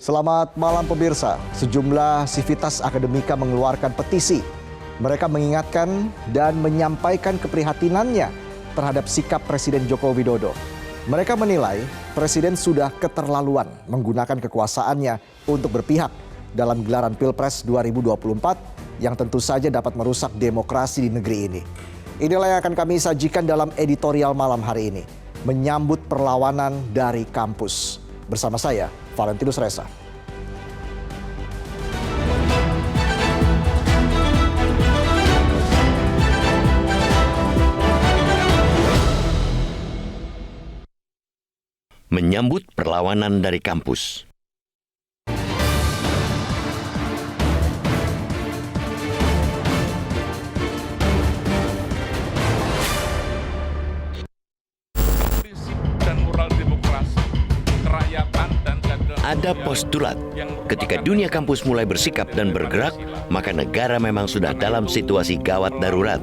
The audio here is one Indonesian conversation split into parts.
Selamat malam pemirsa. Sejumlah sivitas akademika mengeluarkan petisi. Mereka mengingatkan dan menyampaikan keprihatinannya terhadap sikap Presiden Joko Widodo. Mereka menilai Presiden sudah keterlaluan menggunakan kekuasaannya untuk berpihak dalam gelaran Pilpres 2024 yang tentu saja dapat merusak demokrasi di negeri ini. Inilah yang akan kami sajikan dalam editorial malam hari ini. Menyambut perlawanan dari kampus. Bersama saya, Valentinus Reza. Menyambut perlawanan dari kampus. Ada postulat, ketika dunia kampus mulai bersikap dan bergerak, maka negara memang sudah dalam situasi gawat darurat.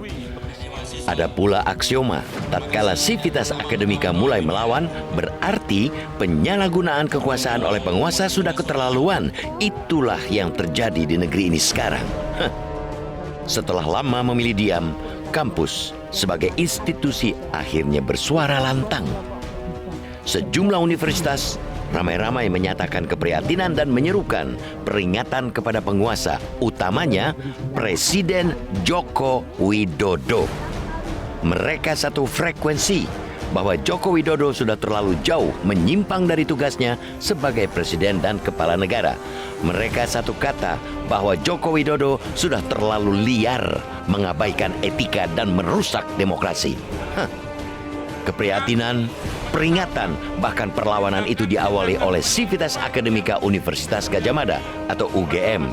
Ada pula aksioma, tatkala sivitas akademika mulai melawan, berarti penyalahgunaan kekuasaan oleh penguasa sudah keterlaluan. Itulah yang terjadi di negeri ini sekarang. Setelah lama memilih diam, kampus sebagai institusi akhirnya bersuara lantang. Sejumlah universitas ramai-ramai menyatakan keprihatinan dan menyerukan peringatan kepada penguasa, utamanya Presiden Joko Widodo. Mereka satu frekuensi bahwa Joko Widodo sudah terlalu jauh menyimpang dari tugasnya sebagai presiden dan kepala negara. Mereka satu kata bahwa Joko Widodo sudah terlalu liar mengabaikan etika dan merusak demokrasi. Keprihatinan, peringatan, bahkan perlawanan itu diawali oleh Sivitas Akademika Universitas Gadjah Mada atau UGM.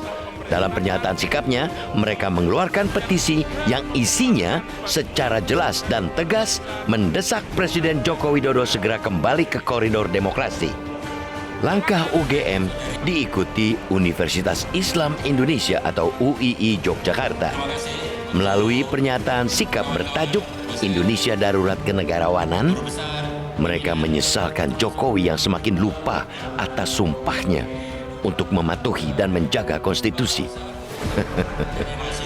Dalam pernyataan sikapnya, mereka mengeluarkan petisi yang isinya secara jelas dan tegas mendesak Presiden Joko Widodo segera kembali ke koridor demokrasi. Langkah UGM diikuti Universitas Islam Indonesia atau UII Yogyakarta. Melalui pernyataan sikap bertajuk Indonesia Darurat Kenegarawanan, mereka menyesalkan Jokowi yang semakin lupa atas sumpahnya untuk mematuhi dan menjaga konstitusi.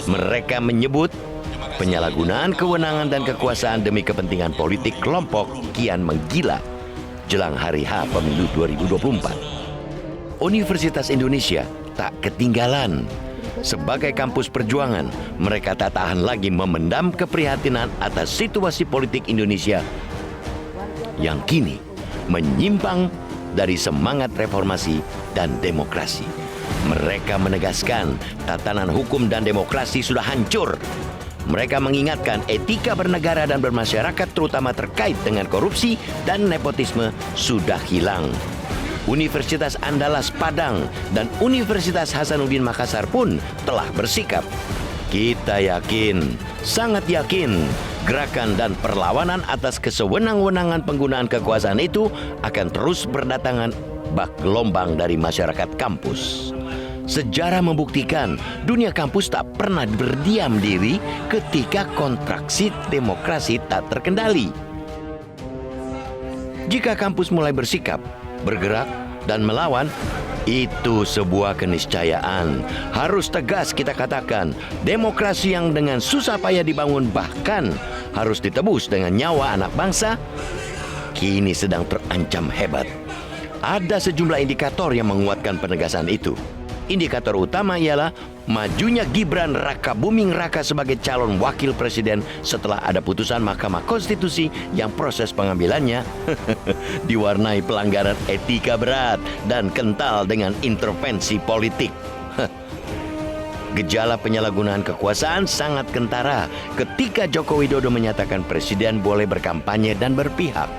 Mereka menyebut penyalahgunaan kewenangan dan kekuasaan demi kepentingan politik kelompok kian menggila jelang hari H Pemilu 2024. Universitas Indonesia tak ketinggalan. Sebagai kampus perjuangan, mereka tak tahan lagi memendam keprihatinan atas situasi politik Indonesia yang kini menyimpang dari semangat reformasi dan demokrasi. Mereka menegaskan tatanan hukum dan demokrasi sudah hancur. Mereka mengingatkan etika bernegara dan bermasyarakat terutama terkait dengan korupsi dan nepotisme sudah hilang. Universitas Andalas Padang dan Universitas Hasanuddin Makassar pun telah bersikap. Kita yakin, sangat yakin, gerakan dan perlawanan atas kesewenang-wenangan penggunaan kekuasaan itu akan terus berdatangan bak gelombang dari masyarakat kampus. Sejarah membuktikan dunia kampus tak pernah berdiam diri ketika kontraksi demokrasi tak terkendali. Jika kampus mulai bersikap, bergerak, dan melawan, itu sebuah keniscayaan. Harus tegas kita katakan, demokrasi yang dengan susah payah dibangun bahkan harus ditebus dengan nyawa anak bangsa, kini sedang terancam hebat. Ada sejumlah indikator yang menguatkan penegasan itu. Indikator utama ialah majunya Gibran Rakabuming Raka sebagai calon wakil presiden setelah ada putusan Mahkamah Konstitusi yang proses pengambilannya diwarnai pelanggaran etika berat dan kental dengan intervensi politik. Gejala penyalahgunaan kekuasaan sangat kentara ketika Joko Widodo menyatakan presiden boleh berkampanye dan berpihak.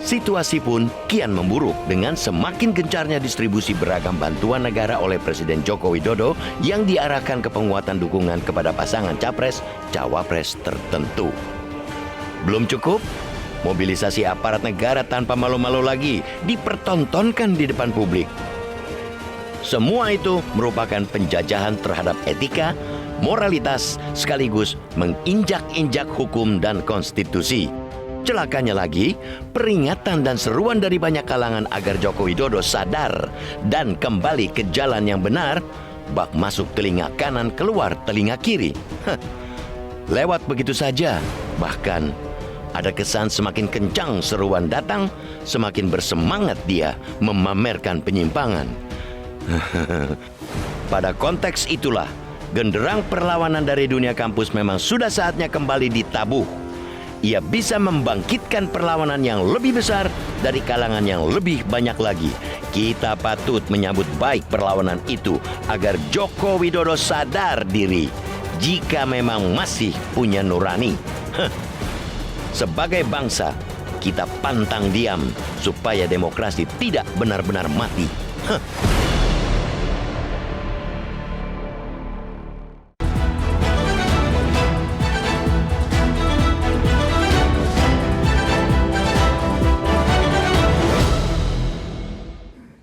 Situasi pun kian memburuk dengan semakin gencarnya distribusi beragam bantuan negara oleh Presiden Joko Widodo yang diarahkan ke penguatan dukungan kepada pasangan capres-cawapres tertentu. Belum cukup, mobilisasi aparat negara tanpa malu-malu lagi dipertontonkan di depan publik. Semua itu merupakan penjajahan terhadap etika, moralitas, sekaligus menginjak-injak hukum dan konstitusi. Celakanya lagi, peringatan dan seruan dari banyak kalangan agar Joko Widodo sadar dan kembali ke jalan yang benar, bak masuk telinga kanan keluar telinga kiri. Lewat begitu saja, bahkan ada kesan semakin kencang seruan datang, semakin bersemangat dia memamerkan penyimpangan. Pada konteks itulah, genderang perlawanan dari dunia kampus memang sudah saatnya kembali ditabuh. Ia bisa membangkitkan perlawanan yang lebih besar dari kalangan yang lebih banyak lagi. Kita patut menyambut baik perlawanan itu agar Joko Widodo sadar diri jika memang masih punya nurani. Sebagai bangsa, kita pantang diam supaya demokrasi tidak benar-benar mati.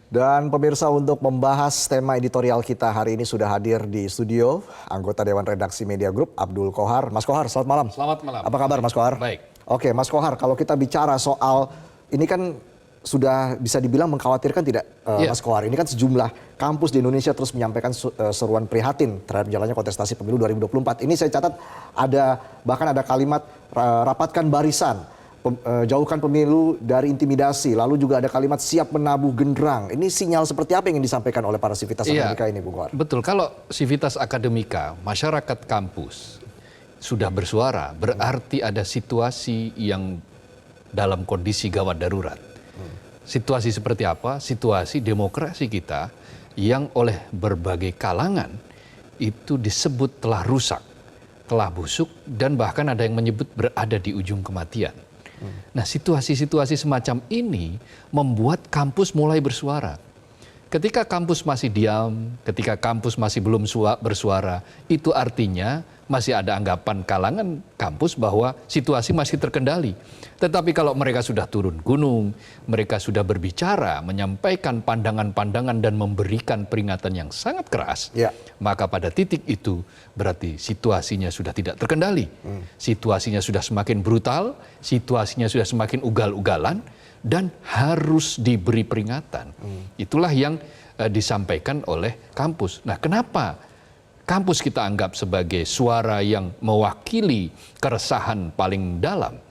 Dan pemirsa, untuk membahas tema editorial kita hari ini sudah hadir di studio anggota Dewan Redaksi Media Group Abdul Qohar. Mas Qohar, selamat malam. Selamat malam. Apa kabar Mas Qohar? Baik. Oke Mas Qohar, kalau kita bicara soal ini kan sudah bisa dibilang mengkhawatirkan tidak Mas Qohar? Ini kan sejumlah kampus di Indonesia terus menyampaikan seruan prihatin terhadap jalannya kontestasi pemilu 2024. Ini saya catat bahkan ada kalimat rapatkan barisan, jauhkan pemilu dari intimidasi, lalu juga ada kalimat siap menabuh genderang. Ini sinyal seperti apa yang ingin disampaikan oleh para sivitas akademika ini, Bung Qohar? Betul, kalau sivitas akademika, masyarakat kampus sudah bersuara, berarti ada situasi yang dalam kondisi gawat darurat. Situasi seperti apa? Situasi demokrasi kita yang oleh berbagai kalangan itu disebut telah rusak, telah busuk, dan bahkan ada yang menyebut berada di ujung kematian. Nah, situasi-situasi semacam ini membuat kampus mulai bersuara. Ketika kampus masih diam, ketika kampus masih belum bersuara, itu artinya masih ada anggapan kalangan kampus bahwa situasi masih terkendali. Tetapi kalau mereka sudah turun gunung, mereka sudah berbicara, menyampaikan pandangan-pandangan dan memberikan peringatan yang sangat keras, maka pada titik itu berarti situasinya sudah tidak terkendali. Situasinya sudah semakin brutal, situasinya sudah semakin ugal-ugalan, dan harus diberi peringatan. Itulah yang disampaikan oleh kampus. Nah, kenapa kampus kita anggap sebagai suara yang mewakili keresahan paling dalam?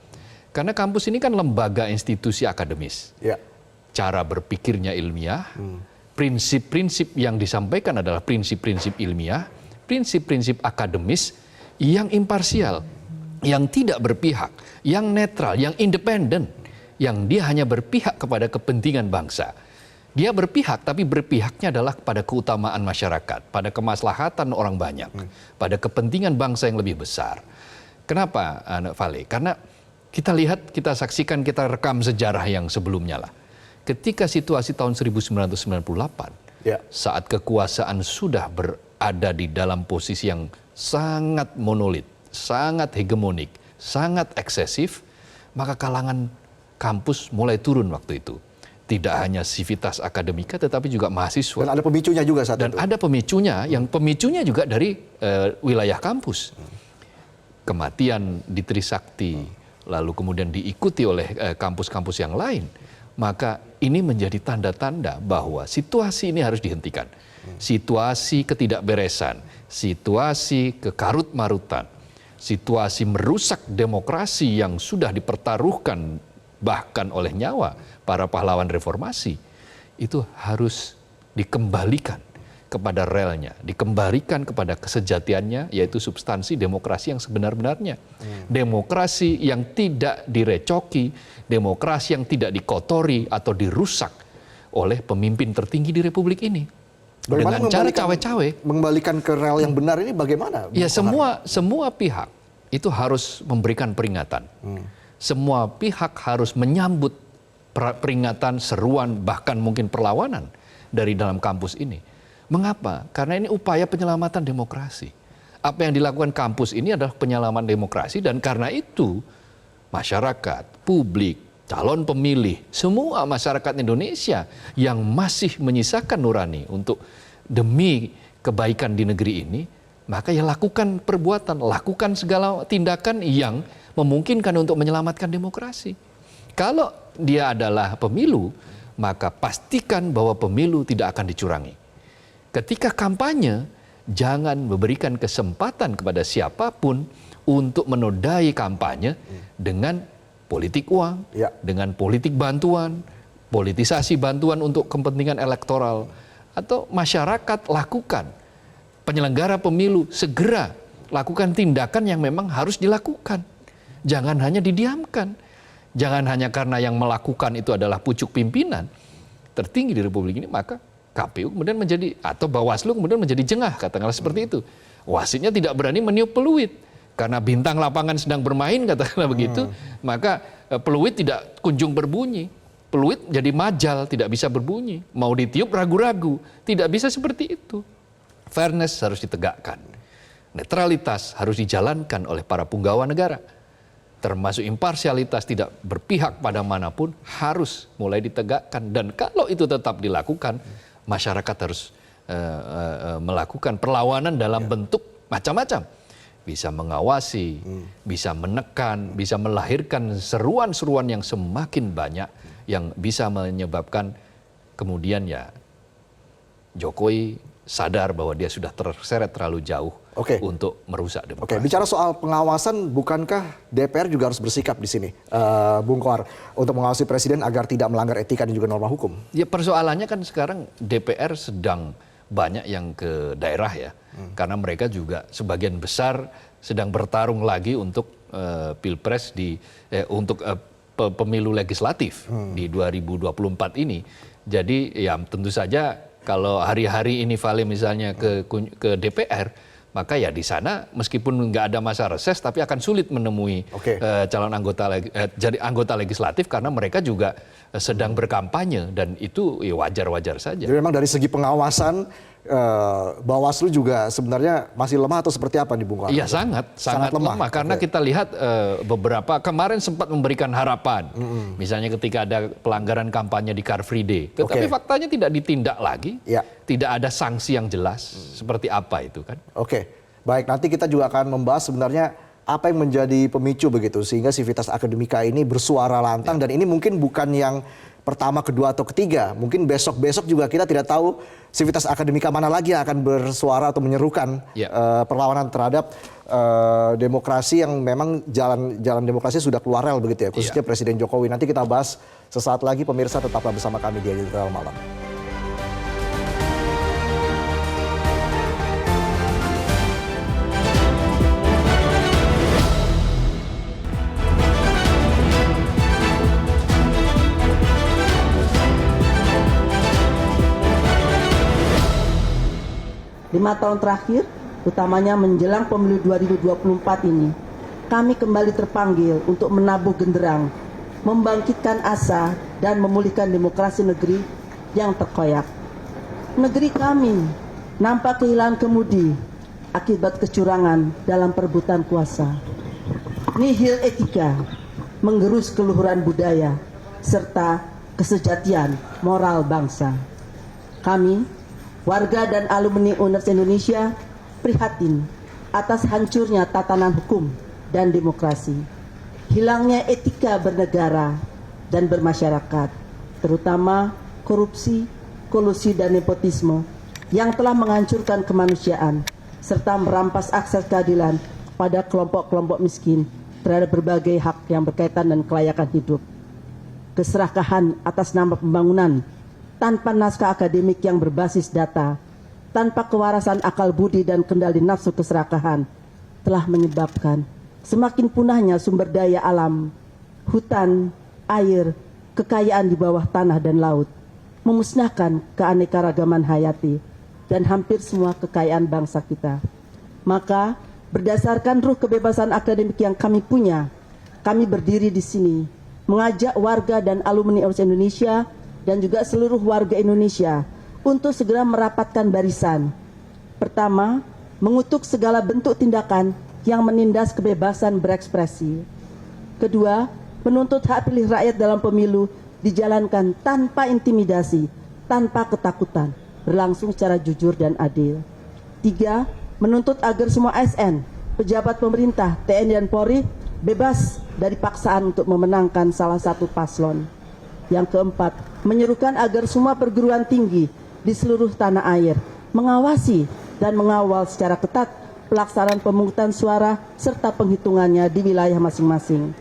Karena kampus ini kan lembaga institusi akademis. Cara berpikirnya ilmiah, prinsip-prinsip yang disampaikan adalah prinsip-prinsip ilmiah, prinsip-prinsip akademis yang imparsial, yang tidak berpihak, yang netral, yang independen, yang dia hanya berpihak kepada kepentingan bangsa. Dia berpihak, tapi berpihaknya adalah kepada keutamaan masyarakat, pada kemaslahatan orang banyak, pada kepentingan bangsa yang lebih besar. Kenapa, Vale? Karena kita lihat, kita saksikan, kita rekam sejarah yang sebelumnya lah. Ketika situasi tahun 1998, saat kekuasaan sudah berada di dalam posisi yang sangat monolit, sangat hegemonik, sangat eksesif, maka kalangan kampus mulai turun waktu itu. Tidak hanya sivitas akademika, tetapi juga mahasiswa. Dan ada pemicunya juga saat itu. Dan ada pemicunya, yang pemicunya juga dari wilayah kampus. Kematian di Trisakti, lalu kemudian diikuti oleh kampus-kampus yang lain. Maka ini menjadi tanda-tanda bahwa situasi ini harus dihentikan. Situasi ketidakberesan, situasi kekarut-marutan, situasi merusak demokrasi yang sudah dipertaruhkan bahkan oleh nyawa para pahlawan reformasi, itu harus dikembalikan kepada relnya, dikembalikan kepada kesejatiannya, yaitu substansi demokrasi yang sebenar-benarnya. Demokrasi yang tidak direcoki, demokrasi yang tidak dikotori atau dirusak oleh pemimpin tertinggi di Republik ini. Bagaimana dengan cara cawe-cawe. Mengembalikan ke rel yang benar ini bagaimana? Ya, semua pihak itu harus memberikan peringatan. Semua pihak harus menyambut peringatan, seruan, bahkan mungkin perlawanan dari dalam kampus ini. Mengapa? Karena ini upaya penyelamatan demokrasi. Apa yang dilakukan kampus ini adalah penyelaman demokrasi, dan karena itu masyarakat, publik, calon pemilih, semua masyarakat Indonesia yang masih menyisakan nurani untuk demi kebaikan di negeri ini, maka ya lakukan perbuatan, lakukan segala tindakan yang memungkinkan untuk menyelamatkan demokrasi. Kalau dia adalah pemilu, maka pastikan bahwa pemilu tidak akan dicurangi. Ketika kampanye, jangan memberikan kesempatan kepada siapapun untuk menodai kampanye dengan politik uang, dengan politik bantuan, politisasi bantuan untuk kepentingan elektoral, atau masyarakat lakukan. Penyelenggara pemilu segera lakukan tindakan yang memang harus dilakukan. Jangan hanya didiamkan. Jangan hanya karena yang melakukan itu adalah pucuk pimpinan tertinggi di Republik ini, maka KPU kemudian menjadi, atau Bawaslu kemudian menjadi jengah, katakanlah seperti itu. Wasitnya tidak berani meniup peluit. Karena bintang lapangan sedang bermain, katakanlah begitu, maka peluit tidak kunjung berbunyi. Peluit jadi majal, tidak bisa berbunyi. Mau ditiup ragu-ragu, tidak bisa seperti itu. Fairness harus ditegakkan. Netralitas harus dijalankan oleh para punggawa negara. Termasuk imparsialitas, tidak berpihak pada manapun, harus mulai ditegakkan. Dan kalau itu tetap dilakukan, masyarakat harus melakukan perlawanan dalam bentuk macam-macam. Bisa mengawasi, bisa menekan, bisa melahirkan seruan-seruan yang semakin banyak, yang bisa menyebabkan kemudian ya Jokowi sadar bahwa dia sudah terseret terlalu jauh untuk merusak demokrasi. Bicara soal pengawasan, bukankah DPR juga harus bersikap di sini, Bung Kohar, untuk mengawasi presiden agar tidak melanggar etika dan juga norma hukum? Ya, persoalannya kan sekarang DPR sedang banyak yang ke daerah ya, karena mereka juga sebagian besar sedang bertarung lagi untuk pilpres untuk pemilu legislatif di 2024 ini. Jadi ya tentu saja kalau hari-hari ini Vale misalnya ke DPR, maka ya di sana meskipun nggak ada masa reses, tapi akan sulit menemui calon jadi anggota legislatif karena mereka juga sedang berkampanye, dan itu ya wajar-wajar saja. Jadi memang dari segi pengawasan Bawaslu juga sebenarnya masih lemah atau seperti apa nih Bung Kohar? Iya, sangat lemah karena kita lihat beberapa kemarin sempat memberikan harapan. Misalnya ketika ada pelanggaran kampanye di Car Free Day, tetapi faktanya tidak ditindak lagi. Tidak ada sanksi yang jelas. Seperti apa itu kan? Baik, nanti kita juga akan membahas sebenarnya apa yang menjadi pemicu begitu sehingga Civitas Akademika ini bersuara lantang, dan ini mungkin bukan yang pertama, kedua, atau ketiga. Mungkin besok-besok juga kita tidak tahu Civitas Akademika mana lagi yang akan bersuara atau menyerukan perlawanan terhadap demokrasi yang memang jalan demokrasi sudah keluar rel begitu ya, khususnya Presiden Jokowi. Nanti kita bahas sesaat lagi, pemirsa tetaplah bersama kami di Editorial Malam. Lima tahun terakhir, utamanya menjelang pemilu 2024 ini, kami kembali terpanggil untuk menabuh genderang, membangkitkan asa, dan memulihkan demokrasi negeri yang terkoyak. Negeri kami nampak kehilangan kemudi akibat kecurangan dalam perebutan kuasa. Nihil etika, menggerus keluhuran budaya, serta kesejatian moral bangsa. Kami, warga dan alumni UNERS Indonesia, prihatin atas hancurnya tatanan hukum dan demokrasi, hilangnya etika bernegara dan bermasyarakat, terutama korupsi, kolusi, dan nepotisme yang telah menghancurkan kemanusiaan serta merampas akses keadilan pada kelompok-kelompok miskin terhadap berbagai hak yang berkaitan dan kelayakan hidup. Keserakahan atas nama pembangunan tanpa naskah akademik yang berbasis data, tanpa kewarasan akal budi dan kendali nafsu keserakahan, telah menyebabkan semakin punahnya sumber daya alam, hutan, air, kekayaan di bawah tanah dan laut, memusnahkan keanekaragaman hayati dan hampir semua kekayaan bangsa kita. Maka, berdasarkan ruh kebebasan akademik yang kami punya, kami berdiri di sini, mengajak warga dan alumni UNERS Indonesia dan juga seluruh warga Indonesia untuk segera merapatkan barisan. Pertama, mengutuk segala bentuk tindakan yang menindas kebebasan berekspresi. Kedua, menuntut hak pilih rakyat dalam pemilu dijalankan tanpa intimidasi, tanpa ketakutan, berlangsung secara jujur dan adil. Tiga, menuntut agar semua ASN, pejabat pemerintah, TNI dan Polri bebas dari paksaan untuk memenangkan salah satu paslon. Yang keempat, menyerukan agar semua perguruan tinggi di seluruh tanah air mengawasi dan mengawal secara ketat pelaksanaan pemungutan suara serta penghitungannya di wilayah masing-masing.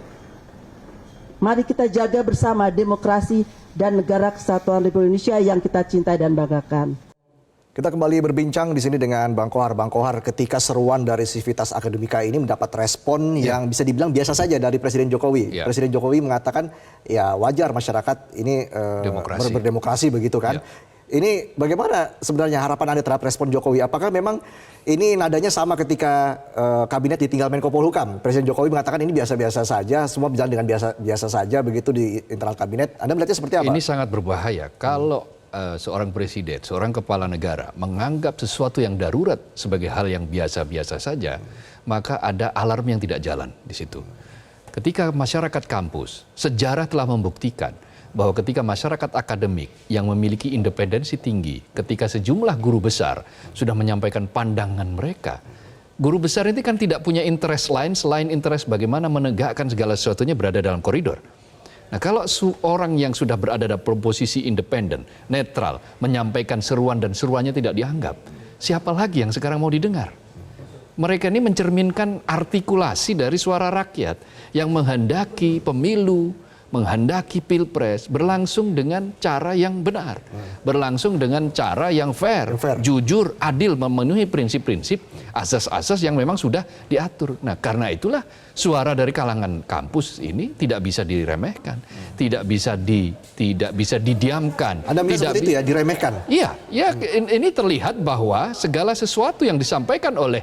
Mari kita jaga bersama demokrasi dan negara kesatuan Republik Indonesia yang kita cintai dan banggakan. Kita kembali berbincang di sini dengan Bang Kohar. Bang Kohar, ketika seruan dari Civitas Akademika ini mendapat respon yang bisa dibilang biasa saja dari Presiden Jokowi. Presiden Jokowi mengatakan ya wajar masyarakat ini berdemokrasi begitu kan. Ini bagaimana sebenarnya harapan Anda terhadap respon Jokowi? Apakah memang ini nadanya sama ketika kabinet ditinggal Menko Polhukam? Presiden Jokowi mengatakan ini biasa-biasa saja, semua berjalan dengan biasa saja begitu di internal kabinet. Anda melihatnya seperti apa? Ini sangat berbahaya kalau seorang presiden, seorang kepala negara menganggap sesuatu yang darurat sebagai hal yang biasa-biasa saja, maka ada alarm yang tidak jalan di situ. Ketika masyarakat kampus, sejarah telah membuktikan bahwa ketika masyarakat akademik yang memiliki independensi tinggi, ketika sejumlah guru besar sudah menyampaikan pandangan mereka, guru besar ini kan tidak punya interest lain selain interest bagaimana menegakkan segala sesuatunya berada dalam koridor. Nah, kalau orang yang sudah berada dalam posisi independen, netral, menyampaikan seruan dan seruannya tidak dianggap, siapa lagi yang sekarang mau didengar? Mereka ini mencerminkan artikulasi dari suara rakyat yang menghendaki pemilu, menghendaki pilpres berlangsung dengan cara yang benar, berlangsung dengan cara yang fair, jujur, adil, memenuhi prinsip-prinsip, asas-asas yang memang sudah diatur. Nah, karena itulah suara dari kalangan kampus ini tidak bisa diremehkan, tidak bisa didiamkan. Anda melihat seperti itu ya, diremehkan? Iya, ini terlihat bahwa segala sesuatu yang disampaikan oleh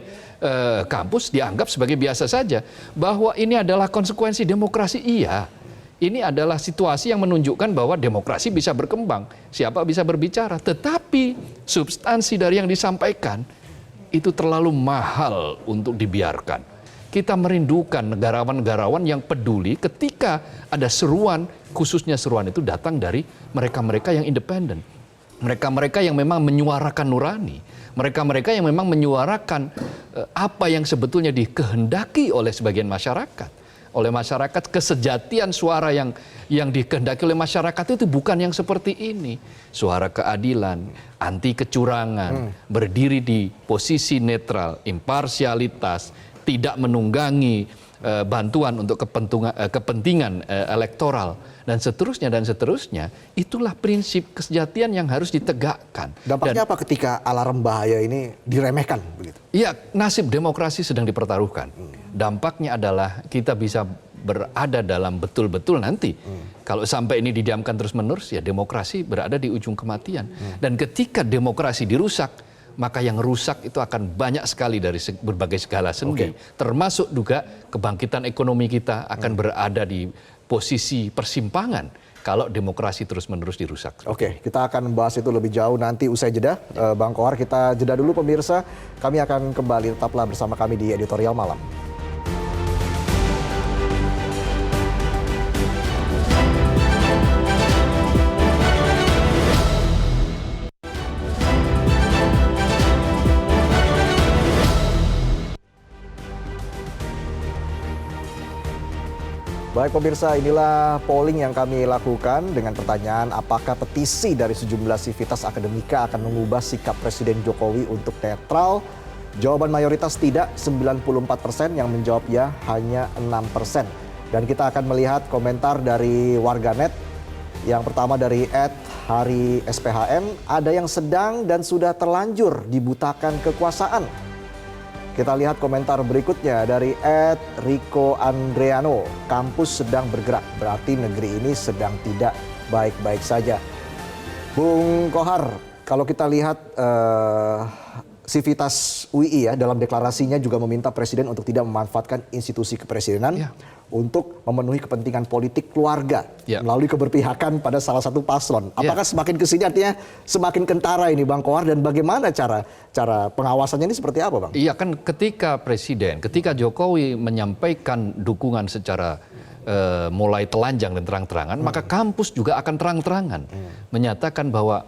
kampus dianggap sebagai biasa saja, bahwa ini adalah konsekuensi demokrasi. Iya. Ini adalah situasi yang menunjukkan bahwa demokrasi bisa berkembang, siapa bisa berbicara. Tetapi substansi dari yang disampaikan itu terlalu mahal untuk dibiarkan. Kita merindukan negarawan-negarawan yang peduli ketika ada seruan, khususnya seruan itu datang dari mereka-mereka yang independen. Mereka-mereka yang memang menyuarakan nurani. Mereka-mereka yang memang menyuarakan apa yang sebetulnya dikehendaki oleh sebagian masyarakat. Oleh masyarakat, kesejatian suara yang dikehendaki oleh masyarakat itu bukan yang seperti ini. Suara keadilan, anti kecurangan, berdiri di posisi netral, imparsialitas, tidak menunggangi bantuan untuk kepentingan elektoral, dan seterusnya, itulah prinsip kesejatian yang harus ditegakkan. Dampaknya apa ketika alarm bahaya ini diremehkan begitu? Iya, nasib demokrasi sedang dipertaruhkan. Dampaknya adalah kita bisa berada dalam betul-betul nanti. Kalau sampai ini didiamkan terus-menerus, ya demokrasi berada di ujung kematian. Dan ketika demokrasi dirusak, maka yang rusak itu akan banyak sekali dari berbagai segala sendi. Termasuk juga kebangkitan ekonomi kita akan berada di posisi persimpangan kalau demokrasi terus-menerus dirusak. Oke, kita akan membahas itu lebih jauh nanti usai jeda. Bang Kohar, kita jeda dulu pemirsa. Kami akan kembali, tetaplah bersama kami di Editorial Malam. Baik pemirsa, inilah polling yang kami lakukan dengan pertanyaan apakah petisi dari sejumlah Civitas Akademika akan mengubah sikap Presiden Jokowi untuk netral. Jawaban mayoritas tidak, 94%, yang menjawab ya hanya 6%. Dan kita akan melihat komentar dari warganet. Yang pertama dari @hari_SPHN, ada yang sedang dan sudah terlanjur dibutakan kekuasaan. Kita lihat komentar berikutnya dari @Rico_Andreano. Kampus sedang bergerak, berarti negeri ini sedang tidak baik-baik saja. Bung Kohar, kalau kita lihat Civitas UI ya dalam deklarasinya juga meminta Presiden untuk tidak memanfaatkan institusi kepresidenan untuk memenuhi kepentingan politik keluarga melalui keberpihakan pada salah satu paslon. Apakah semakin kesini artinya semakin kentara ini Bang Kohar, dan bagaimana cara pengawasannya ini seperti apa Bang? Iya kan, ketika Jokowi menyampaikan dukungan secara mulai telanjang dan terang-terangan, maka kampus juga akan terang-terangan menyatakan bahwa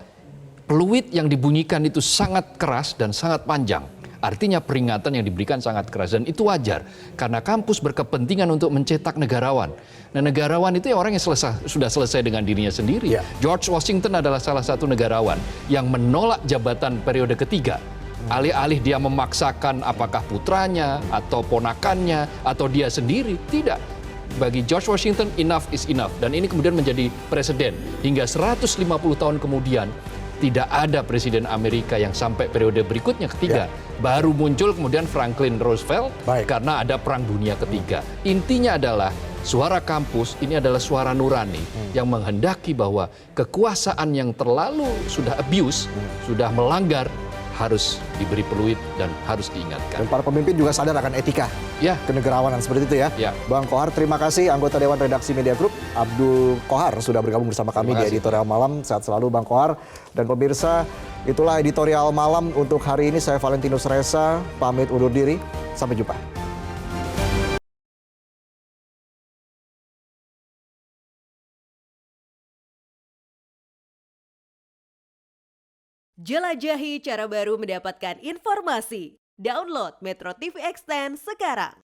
peluit yang dibunyikan itu sangat keras dan sangat panjang. Artinya peringatan yang diberikan sangat keras dan itu wajar karena kampus berkepentingan untuk mencetak negarawan. Nah, negarawan itu ya orang yang sudah selesai dengan dirinya sendiri. Ya. George Washington adalah salah satu negarawan yang menolak jabatan periode ketiga. Alih-alih dia memaksakan apakah putranya atau ponakannya atau dia sendiri, tidak. Bagi George Washington, enough is enough. Dan ini kemudian menjadi presiden. Hingga 150 tahun kemudian, tidak ada presiden Amerika yang sampai periode berikutnya ketiga. Baru muncul kemudian Franklin Roosevelt karena ada Perang Dunia Ketiga. Intinya adalah suara kampus ini adalah suara nurani yang menghendaki bahwa kekuasaan yang terlalu sudah abuse, sudah melanggar, harus diberi peluit dan harus diingatkan. Dan para pemimpin juga sadar akan etika Ya, kenegarawanan seperti itu ya. Ya. Bang Kohar, terima kasih. Anggota Dewan Redaksi Media Group, Abdul Kohar, sudah bergabung bersama kami Terima di kasih. Editorial Malam. Sehat selalu Bang Kohar. Dan pemirsa, itulah Editorial Malam untuk hari ini. Saya Valentinus Reza, pamit undur diri. Sampai jumpa. Jelajahi cara baru mendapatkan informasi. Download Metro TV Extend sekarang.